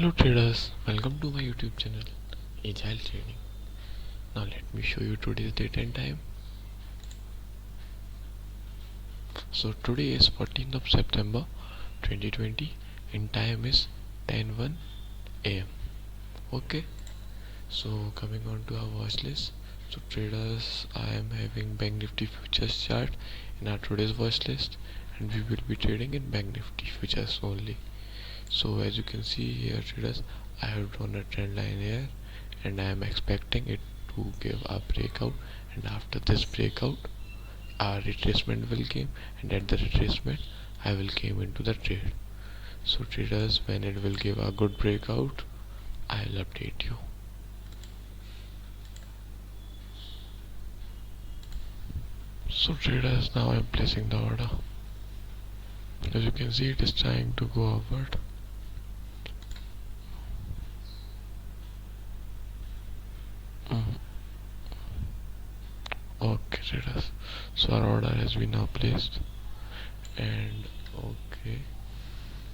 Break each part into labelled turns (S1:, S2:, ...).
S1: Hello traders, welcome to my YouTube channel Agile Trading. Now let me show you today's date and time. So today is 14th of September 2020 and time is 10:01 AM. Okay, so coming on to our watch list. So traders, I am having Bank Nifty futures chart in our today's watch list, and we will be trading in Bank Nifty futures only. So as you can see here traders, I have drawn a trend line here and I am expecting it to give a breakout, and after this breakout a retracement will come, and at the retracement I will came into the trade. So traders, when it will give a good breakout I'll update you. So traders, now I am placing the order. As you can see, it is trying to go upward. Okay traders, so our order has been now placed, and okay,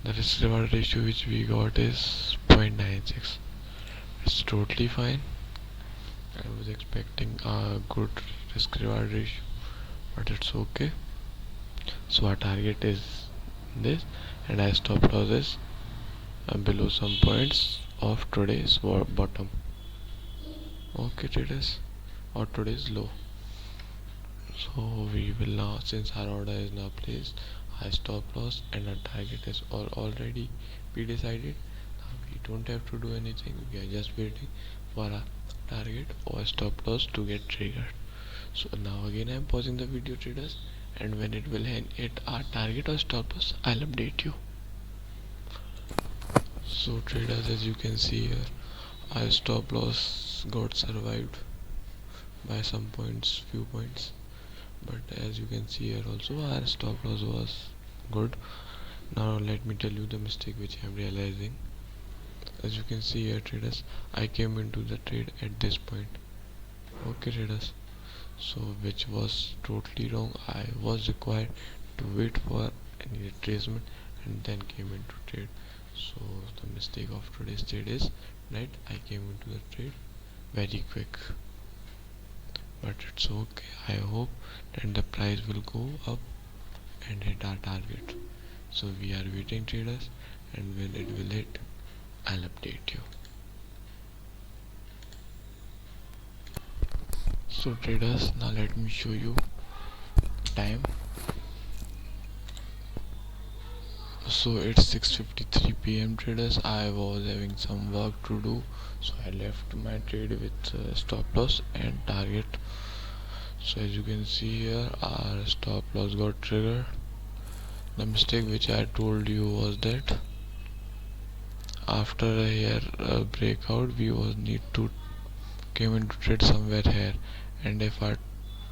S1: the risk reward ratio which we got is 0.96. It's totally fine. I was expecting a good risk reward ratio, but it's okay. So our target is this, and our stop loss is below some points of today's bottom. Okay traders, or today's low. So we will now, since our order is now placed, our stop loss and our target is already be decided. Now we don't have to do anything, we are just waiting for our target or stop loss to get triggered. So now again I am pausing the video traders, and when it will hit our target or stop loss I'll update you. So traders, as you can see here, our stop loss got survived by some points, few points, but as you can see here also our stop loss was good. Now let me tell you the mistake which I am realizing. As you can see here traders, I came into the trade at this point. Okay traders, so which was totally wrong. I was required to wait for any retracement and then came into trade. So the mistake of today's trade is that I came into the trade very quick, but it's okay. I hope that the price will go up and hit our target. So we are waiting traders, and when it will hit I'll update you. So traders, now let me show you time. So it's 6:53 PM traders. I was having some work to do, so I left my trade with stop loss and target. So as you can see here, our stop loss got triggered. The mistake which I told you was that after a breakout we was need to came into trade somewhere here, and if our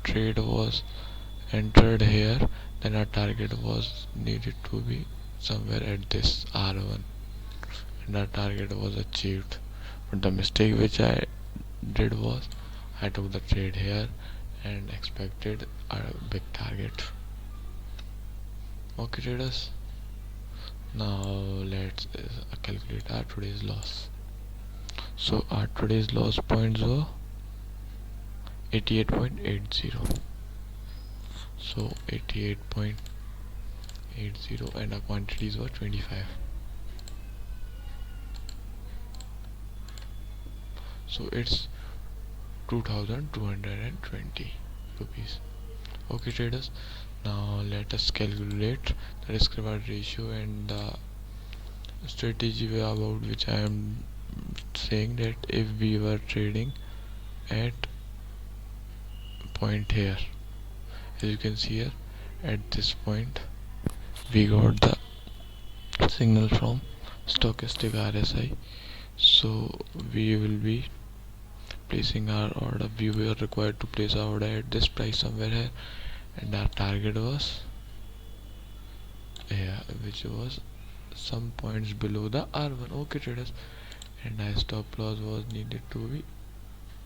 S1: trade was entered here then our target was needed to be somewhere at this R1, and our target was achieved. But the mistake which I did was I took the trade here and expected a big target. Okay traders, now let's calculate our today's loss. So our today's loss points were 88.80. So 88.80, and our quantities were 25. So it's 2220 rupees. Okay traders, now let us calculate the risk reward ratio and the strategy about which I am saying, that if we were trading at point here, as you can see here, at this point we got the signal from stochastic RSI, so we will be placing our order. We were required to place our order at this price somewhere here, and our target was here, which was some points below the R1. Okay traders, and our stop loss was needed to be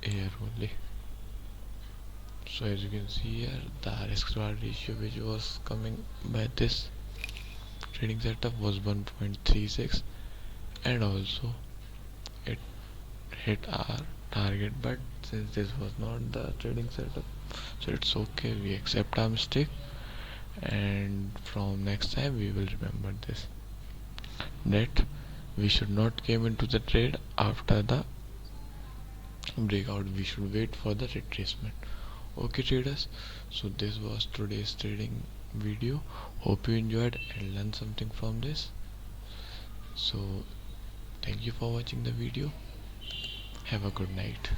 S1: here only. So as you can see here, the risk reward ratio which was coming by this trading setup was 1.36, and also hit our target, but since this was not the trading setup, so it's okay, we accept our mistake, and from next time we will remember this, that we should not came into the trade after the breakout, we should wait for the retracement. Okay traders, so this was today's trading video. Hope you enjoyed and learned something from this. So thank you for watching the video. Have a good night.